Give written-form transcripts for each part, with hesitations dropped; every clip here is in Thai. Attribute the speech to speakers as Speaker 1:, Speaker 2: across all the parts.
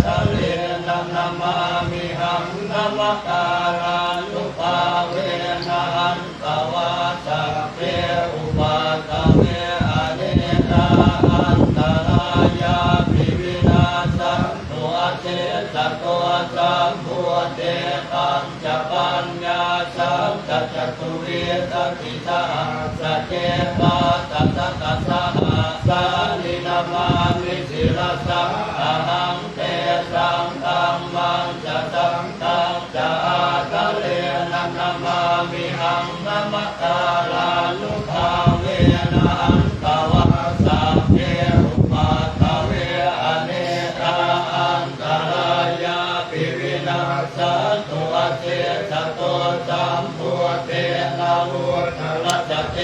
Speaker 1: ทะเลนะนามามิหังนามักการานุภาเวนะหันตวาสัพเพอุปาทเวอเนกาอันตรายาภิวินาสันตุอเทสะโตสัมพุเตตังจะปัญญาสัมจัจตุเวสติสาสะเกมาตัสสะตัสสะสาลินามามิสิรสังอะหังเตสังตัมมังจะสังตังจะอาทะเลนะนามามิหังนามักการานุภาเวนะหันตวาสัพเพอุปาทเวอเนกาอันตรายาภิวินาสันตุอเทสะโตสัมพุเตนะวุฒรัจเต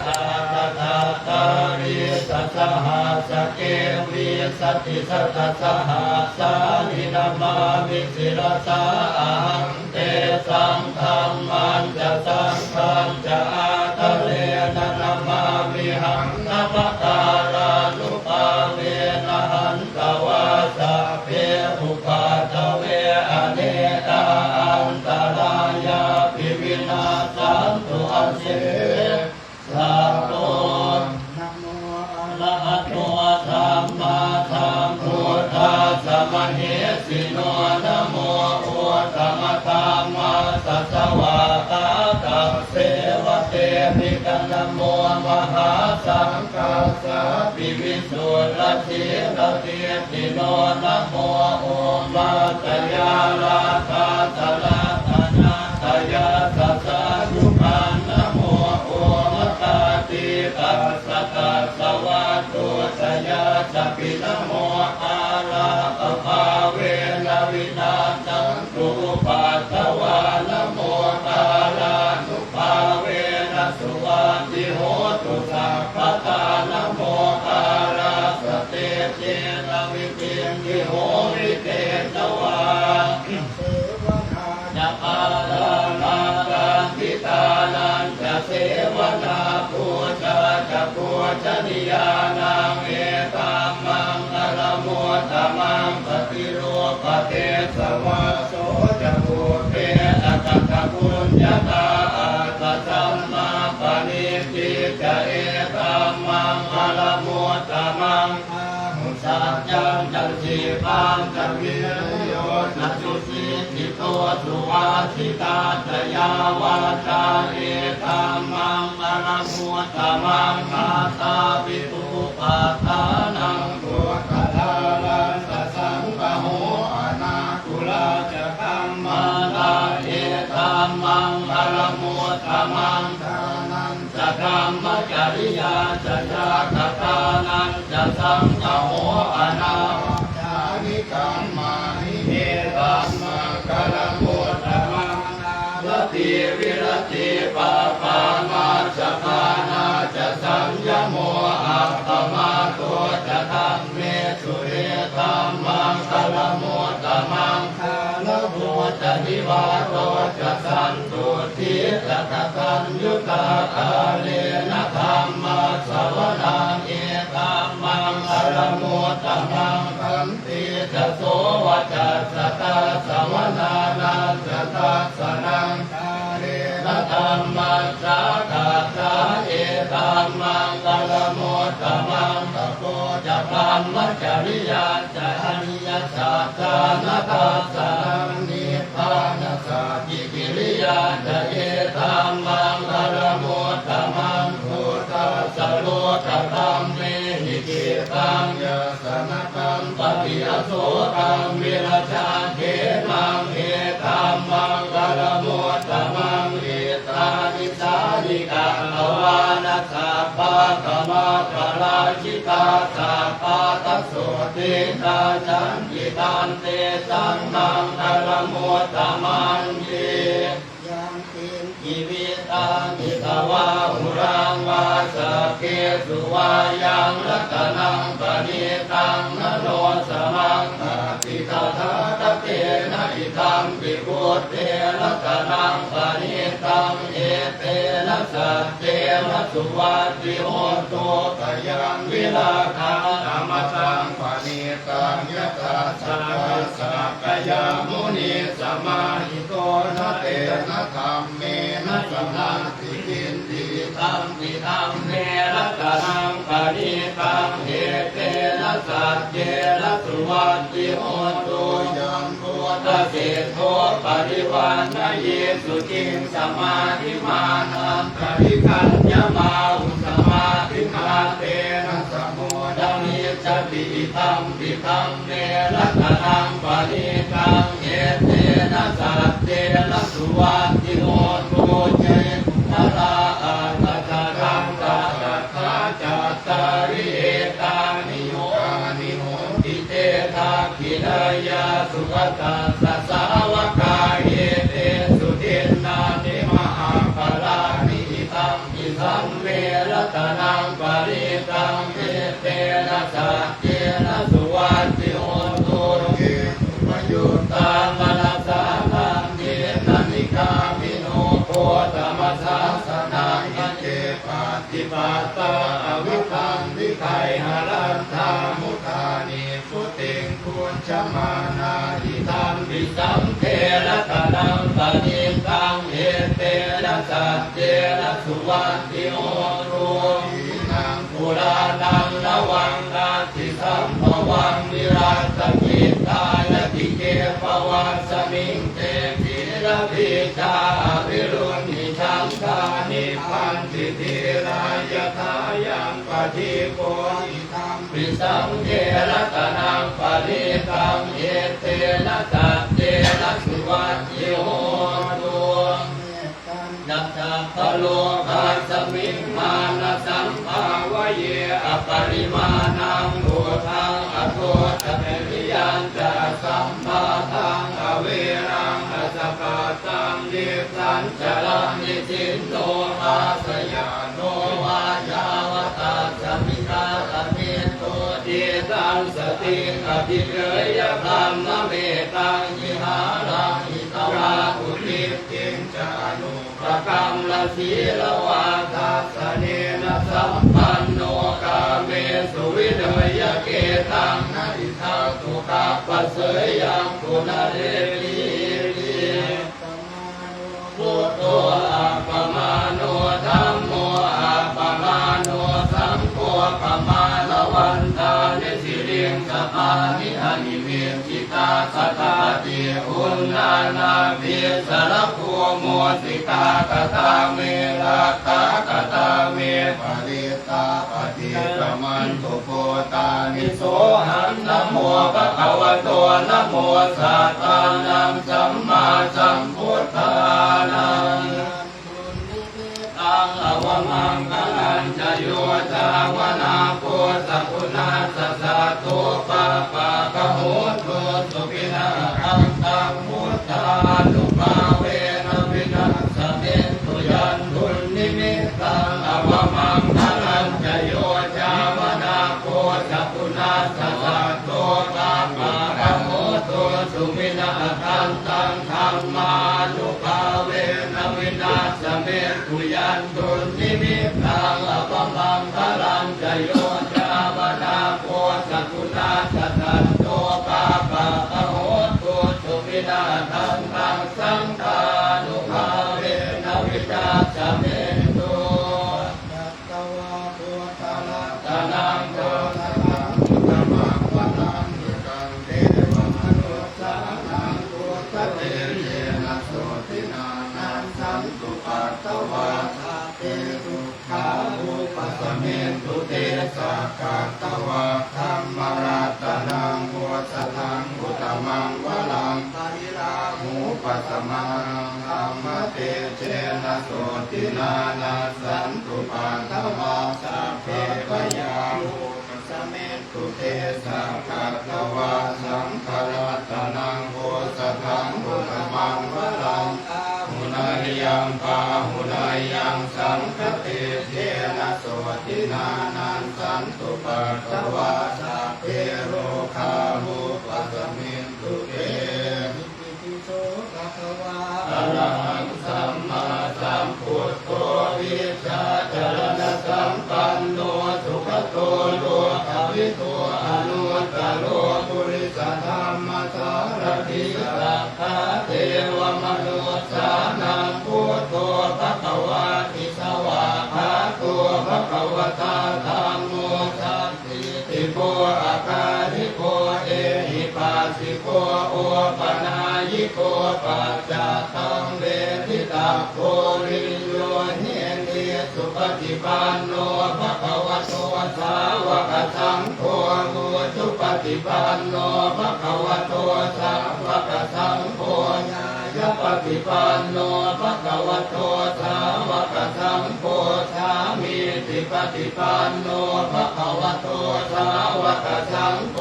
Speaker 1: อาตถาตาริสัสหาสเกวิสติสัตสหาสานินามามิสิรสาอังเตสังธรรมันจะสังฆังจะอาทะเลนะนามามิหังนามักการานุภาเวนะหันตวาสัพเพอุปาทเวอเนกาอันตรายาภิวินาสันตุอเสสัพโตนะโมอะระหะโตสัมมาสัมพุทธัสสะมะเหสิโนนะโมอุตตมะธัมมัสสะสวะตาตัสเสวะเตภิกขนะโมมหาสังฆัสสะปิวิสุทธิรติติโนนะโมโอมาตยาลาภาตละธนาตยาสัสสะยุปันนะโมโอมตาติตัสสะตัสสะวะโตตยาสัพพินะโมอาราปภาเวนะวินาสันตุปัสสวะนะโมอารานุภาเวนะสุวัตติโหตุสัพพตานะโมอาราสเตเจนะวิปินทิโหวิเตตวาจะปาลานาการทิตานันจะเสวนาปูชาจะปูชนียานังเอตัมมังอรมุตตมังปฏิโรปเทสวะโสจะปูเตอะกัคคุญญาตาอัตตสัมมาปณิทิจะเอตัมมังอรมุตตมังสัจจังจันทิปังจันวิโยนัสสุสิทิโตสุวาสิตาตยาวาจาเอตัมมังอรมุตตมังอาตาปิตุปัฏฐานังพุทธทารัสสะสังฆโหอนาคุลาจะธัมมานาเอตัมมังอรมุตตมังทานันจะธรรมจริยาจะยาคตานันจะสังฆโหอนาจานิกัมมานิเอตัมมังกรมุตตมังรติวิรติปาปามาจะปานาจะสัญญโมอัปปมาโตจะธัมเมสุเรตัมมังกรมุตตมังคาลมุจะนิวาโตจะสันตุทิจะกตัญญุตากาเลนะธัมมาสวนาเอตัมมังอรมุตตมังคันติจะโสวจัสสตาสวนานันจะตัสสนังคาเลนะธัมมัสสะกาตาเอตัมมังอรมุตตมังตะโกจะพรหมจริยาจะอนิยสัจจานะตัสสะนิพพานะสัจจิกิริยาจะเอตัมมังอรมุตตมังพุทธัสสะโลกธัมเมหิกิตังยสนะตังปฏิอโสตังวิรชาเขมังเอตัมมังอรมุตตมังเอตานิสานิกังอวานัสสะปะตมะปะราชิตาสัพพะตัสโสติตาจันติตันเตสังฆังอรมุตตมังเยยังตินชีวิตังอิตวาหุรังวาสเกสุวายังรัตนังปณิตังนโนสมังอภิตาทาตเตนะอิตังปิพุทเตรัตนังปณิตังเอเตนะสัจเจนะสุวัตติโหตุตยังวิราคังธรรมตังปณิตังยะถา สักกะสักกะยามุนีสมาหิโตนะเตนะธรรมเมนะสมาธิทินติตัมปิธัมเมรัตนังปณิตังเหเตนะสัจเจนะสุวัตติโหตุยัมพุทธเสโทปริวันนะเยสุขิงสมาธิมานังปริคัญญมาอุสมาธิมาเตนะสมุดามิจติตัมปิธัมเมรัตนังปณิตังเหเตนะสัจเจนะสุวัตติโหตุเจกุมารอาตตะรังตถาจัตตาริเอตานิโยนิโหติเตทาคินายาสุขตัสสะสาวกาเยเตสุทินนานิมหาภลานิตัมปิสัมเมรัตนังปริตังเอเตนะสัจเจนะสุวัตติโหตุเกตุมยุตตามนัสสานังเยนะนิกามิโนโคตมสสาสนังอิเจปาติปัตตาอวิคังวิไขหารันธามุทานิพุติงควรชมานาอิทัมปิสัมเพระตะนังปณิตังเอเตนะสัจเจนะสุวัตติโหตุอินังปุรานังนวังนาทิสัมภวังวิราชกิตายติเกปวัสสมิงเตปิระพิชาวิรุณิชังกานิพันติติรายทายังปฏิโกอิทัมปิสังเกรัตนังปริตังเอเตนะสัจเจนะสุวัตติโหตุนัตถะพะโลภะสมิงมานะสัมภาวะเยอปริมาณังโหทังอโทตะเมริยันจะสัมมาทังอเวรังอสกาตังดิสัญจลังนิสินโนอาสยานโนวายาวตัสสมิกาตเมโตติตังสติอภิเรยพรหมเมตังยิหารังอิตวาอุทิติงจานุปกรรมละศีลวาทัสสะเนนะสัมปันโนกาเมสุวิเดยเกตังนะอิทัตตุกัปปะเสยยังกุณเรลีพุทโธอัปปมาโนธัมโมอัปปมาโนสังโฆอัปปมาลวันตาเนสิริงสปานิอนิเมจิตาสัทธาติอุณนานาภิสารภูโมสิกากตาเมรักขากตาเมปริตาปฏิกมันตุโกตานิโสหังนะโมภะคะวะโตนะโมสัตตานังสัมมาสัมพุทธานังตังอวมังคะลัญจโยจาวนาโพสกุณาสัสสะโตปะปะกะโหตุสุปินาอังตังมุตตานุภาเวนะวินัสสะเมตุยันตุนิมิตังอวมังคะลัญจโยจาวนาโพสกุณาสัสสะโตปะปะกะโหตุสุปินาอังตังธัมมานุภาเวนะวินัสสะเมตุยันตุนิมิตังอวมังคะลัญจโยจาวนาโพสกุณาสัสสะโตปะปะกะโหตุสุปินาทังตังสังฆานุภาเวนะวินัสสะเมตุยัตตวะพุทธลัตตนังโตทังพุทธมังวะนังดุกังเทวมนุสสานังพุทธเตเยนะโสตินานังสันตุปัตตวะเตตุขาอุปสเมตุเตสักกะตวะธัมมรัตนังโฆษทังอุตมังวลังปริลาหูปัสมังธัมมเตเชนะโสตินานัสสันตุปัตตวะสัพเพปยาหูปัสเมตุเตสักกะตวะสังฆรัตนังโฆษทังอุตมังวลังหุนายยังปาหุนายยังสังฆเตเทนะโสตินานันสันตุปัตตวะสัพเพโรคามุปัสมินตุเตอิติโสภะคะวะอะระหังสัมมาสัมพุทโธวิชชาจรณะสัมปันโนสุขโตโลกวิโตอนุตตโรปุริสธรร สารถิสัพพะเทวมนุษสานังพุทโธภควาติสวากขาโตภควตาธัมโมสัพพิติโกอาคาริโกเอหิปัสสิโกโอปนายิโกปัจจตังเวทิตาโคริโยเนติสุปฏิปันโนภควโตสาวกสังโฆมุจุปฏิปันโนภควโตสาวกสังโฆญาญาปฏิปันโนภควโตสาวกสังโฆสามีติปฏิปันโนภควโตสาวกสังโฆ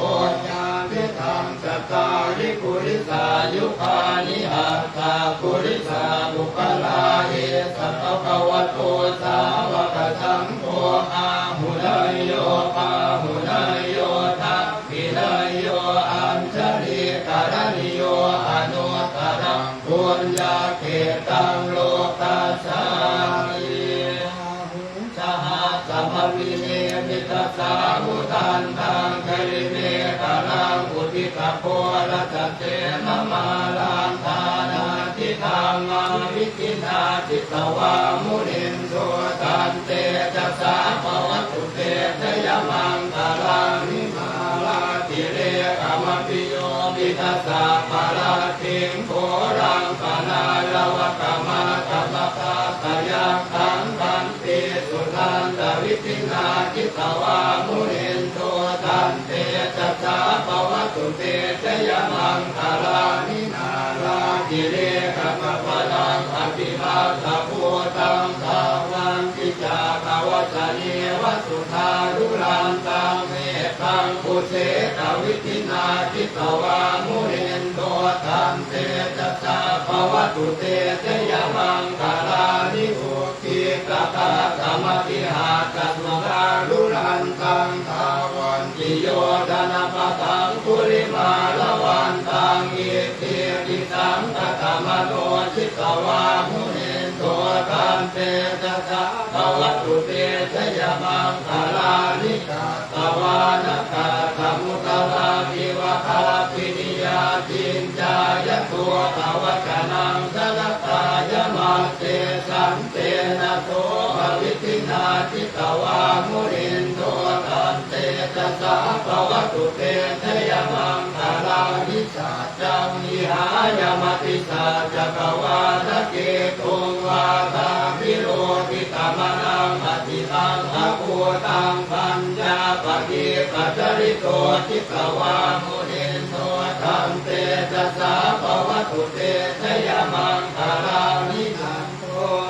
Speaker 1: ญาณิธังสัตตาริปุริสายุคานิหัตถาปุริสาบุคลาเอสัพพวโตสาวกสังโฆอาหุนายโยปาหุนายโยทัพพินายโยอัญชลีการณิโยอนุตตรังปุญญาเขตังโลกัสสามิสหสัมภวิเนมิตสาหุตันตังคริเมกาลังอุทิตโพรัตเตนมาลังทานาทิธามังวิกินาทิตวามุนินโสตันเตจัสสะภวตุเตชยมังคาลังนิมาลาติเรกามปิโยมิทัสสะปาราติงโครังปนาลวะกามาตัปปะตยักขังคันติสุนันตวิตินาทิตวามุนินโสตันเตจัสสะภวตุเตชยมังคาลังนินาลาติเรกามปะลังอภิมาตะพุตังภาวันติจาภวสเนวสุธารุลันตังเมตังปุเสตวิตินาทิตวามุนินโสตันเตจัสสะภวตุเตชยมังคาลังนิอุกิกตะธรรมติหาจัตสุรารุลันตังภาวันติโยธนะปะตังปุริมาลวันตังอิติปิสังกตมโนชิตวามุนินโสตันเตจัสสะภวตุเตชยมังคาลังนิกัตตวานกะธมุตลาภิวะคาปินิยาจินจายะตัวตวัจนังสลัตตายะมัสเตสันเตนะโสภวิตินาทิตวามุนินโสตันเตจัสสะภวตุเตชยมังคาลังนิสัจจังนิหายมติสัจจกวาทะเกตุงวาทาภิโรติตมนังอธิตังอภูตังปัญญาปฏิปัจจริโตทิตวามุนินโสตันเตจัสสะภวตุเตชยมังคาลังนิสันโต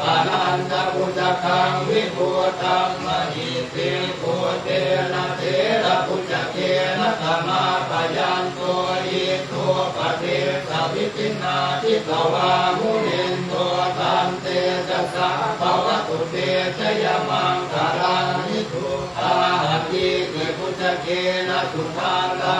Speaker 1: อนันตปุจจังวิภูตังมหิติภูเตนะเถระปุจเกนะธรรมาปยันโตอิโตปเทสวิตินาทิตวามุนินโสตันเตจัสสะภวตุเตชยมังคาลังนิทุอาหันติเกปุจเกนะสุทาลา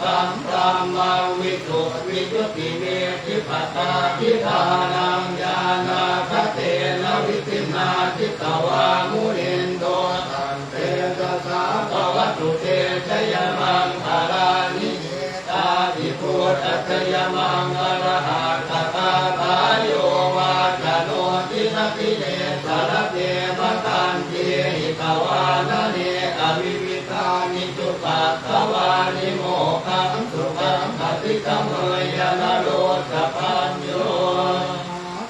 Speaker 1: ตัมพรามังวิสุวิจุติเมธิปัตตาทิธานังญาณาคเตนะวิตินาทิตวามุนินโสตันเตจัสสะภวตุเตชยมังคาลังนิตาภิพุทธัสยมังอรหัตถตาตาโยวาจโนติสติเนสารเตมตันติหิตวานเนอวิวิตานิจุปัตตวานิโมขังสุขังปฏิกมยนโรสปัญโย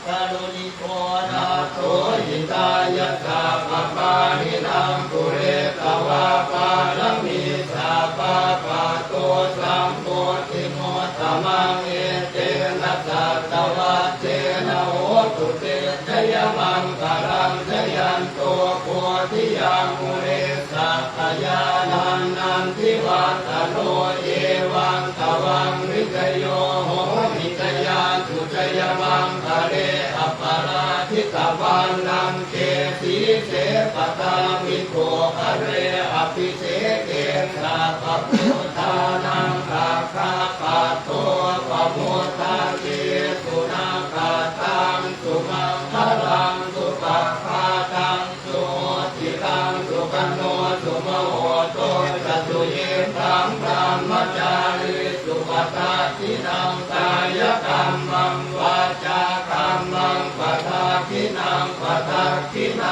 Speaker 1: กรุณิโกนาโตหิตายะสาปปาหินังปุเรตวาปาลมิสาปะปะโตสัมโพธิโมตมังเอเตนะสัตวะเตนะโหตุเตชยมังคาลังชยันโตโพธิยังมุเรสัพยานันนันทิวัตโนเอวังตวังวิกโยโหมิตยานสุจยมังคะเรอปาราทิตวันนังเกสีเสปตามิโกคะเรอภิเสเกสาปพุทธานังคาคาปะโตปะโมทาเกสุนาคาตังสุมังคลังสุปะภาตังสุโหติตังสุขันโนสุมโหโตจตุเยธังพรหมจารีสุปตาทิ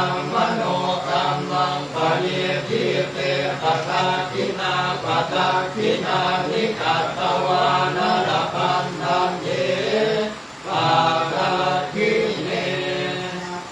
Speaker 1: นังมโนกรรมังปณิทิเตปะทาทินาปะทาทินานิกัตตวานรพันธันเยปะทาทิเน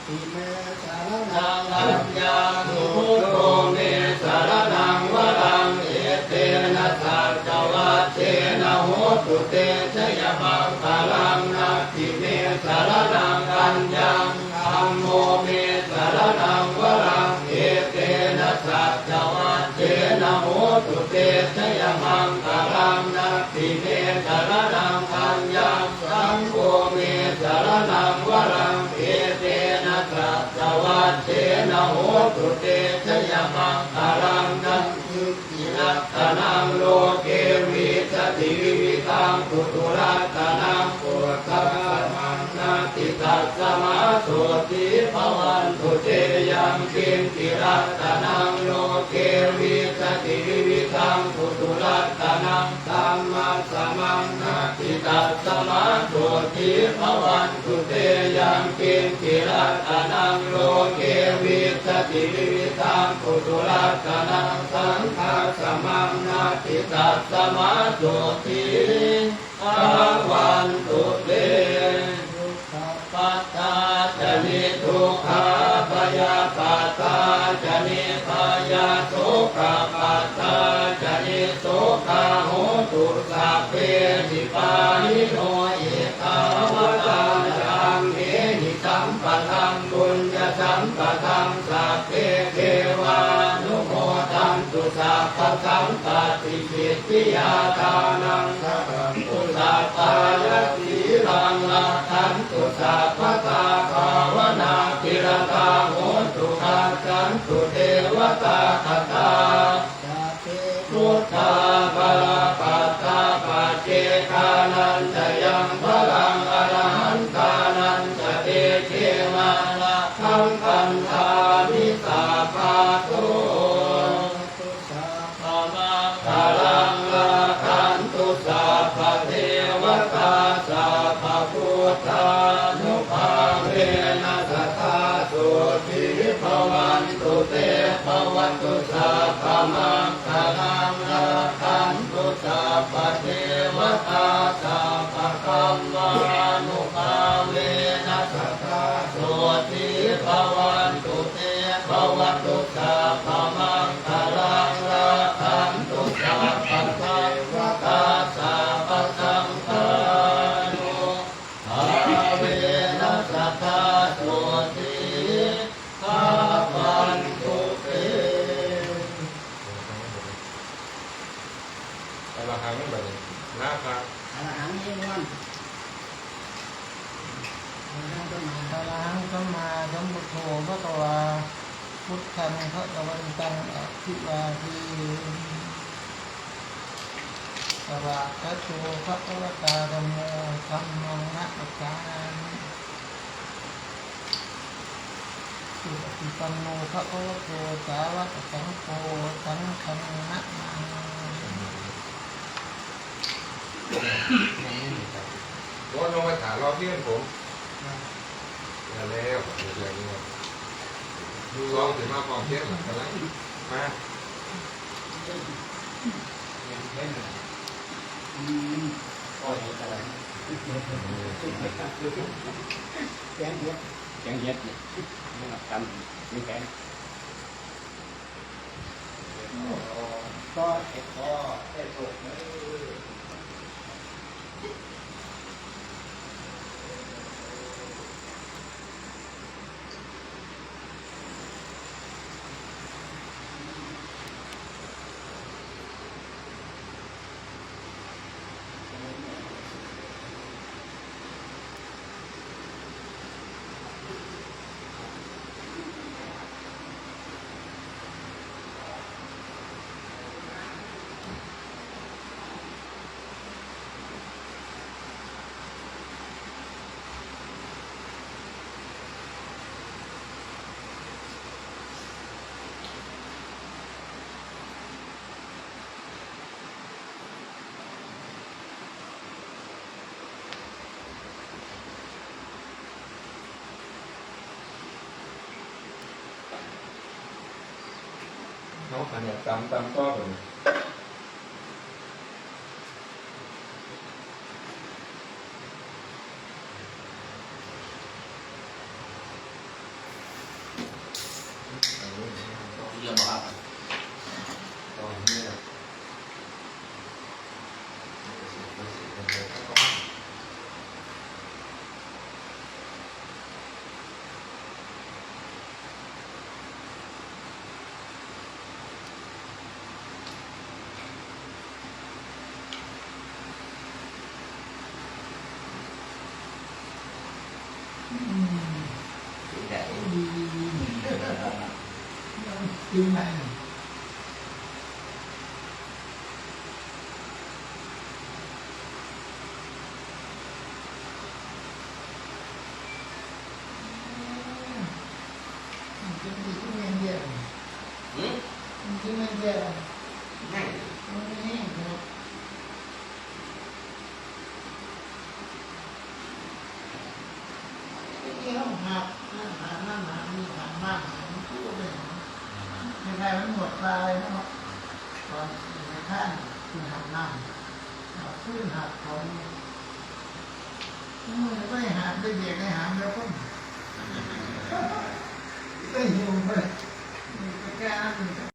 Speaker 2: อิเมสารนั
Speaker 1: นั
Speaker 2: ง
Speaker 1: งอัญญาสุพุทโธเมสารนังวรังเอเตนะสัจวัตเชนะโหตุเตชยมังคลังนาทิเมสารนังอัญญังธัมโมเมสารนังวรังเอเตนะสัจวัตเชนะโหตุเตชยมังคลังนาทิเมสารนังอัญญังสังโฆเมสารนังวรังเอเตนะสัจวัตเชนะโหตุเตชยมังคลังนันทินัตตนังโลเกวิสติวิตังปุตุรัตนังปุตตะมังนาติตัสสมาโสติภวันตุเตยังกินติรัตนังโลเกวิสติวิตังปุตุรัตนังธัมมัสสะมังนาติตัสสมาโสติภวันตุเตยังกินติรัตนังโลเกวิสติวิตังปุตุรัตนังสังฆัสสะมังนาติตัสสมาโสติภวันตุเตปัตตาจนิทุกขาปยาปัตตาจนิพยาโสกปัตตาจนิโสกาโหตุสัพเพติปานิโนเอกาวตาจังเอหิสัมปะทังบุญญสัมปะทังสัพเพเทวานุโมทันตุสัพพสัมปติสิทธิยาทานังสัพพุสัพพายสีรังลาทันตุสัพพตาภาวนาติรตาโหตุขันจันตุเทวตาคตา
Speaker 2: สัพเพ
Speaker 1: พุทธาภลปัตตาปัจเจกานันจะยังพลังอรหันตานันจะเตเทมาละคังคันธานิสาภาโต
Speaker 2: ตุสัพ
Speaker 1: ธรรมังพลังละคันตุสัพพเทวตาสัพพพุทธานุภาเวนัสสทาสุติภวันตุเตภวันตุสัพพมังคลังละคันตุสัพพเทวตาสัพพธัมมานุภาเวนัสสทาสุติภวันตุเตภวันตุสัพพมังคลังละคันตุสัพพเทวตาสัพพสังฆานุภาเวนัสสทาสุติภวันตุเต
Speaker 3: อรหังแบบนี้นะครับ
Speaker 2: อรหังเอวันอรหังก็มา
Speaker 4: อะระหังสัมมาสัมพุทโธพระตวาพุทธังพระตวันตังอภิวาทีสวากขาโตพระตวตาธัมโมธัมมังนะปัจจามิสุปฏิปันโนพระโอโตสาวกสังโฆสังฆังนะมา
Speaker 3: ว่าลงไปถามรอบเพื่อนผมแล้วเรื่องนี้ดูลองถึงมาความเพี้ยนหลังกันแล้วมา
Speaker 2: แกงเห็ด
Speaker 5: แกงเห็ดนี่มันกันมีแกง
Speaker 2: ก็
Speaker 3: น้องอันเนี้ยตำก็แบบนี้
Speaker 1: เยี่ยมมาก
Speaker 3: ตอนนี้
Speaker 1: ใหญ่
Speaker 4: จริงไหมจริงดีที่เงินเดียวจริงเงินเดียว
Speaker 1: ง่าย
Speaker 4: นี่ครับที่ห้องหักหาหน้าหามีหาบ้านหาคู่เลยไม่ใช่มันหมดไปนะครับตอนในข้างคือหักน้ำหักพื้นหักเขาไม่หักได้เบียดได้หามแล้วก็ได้หิวไปแก้นั่น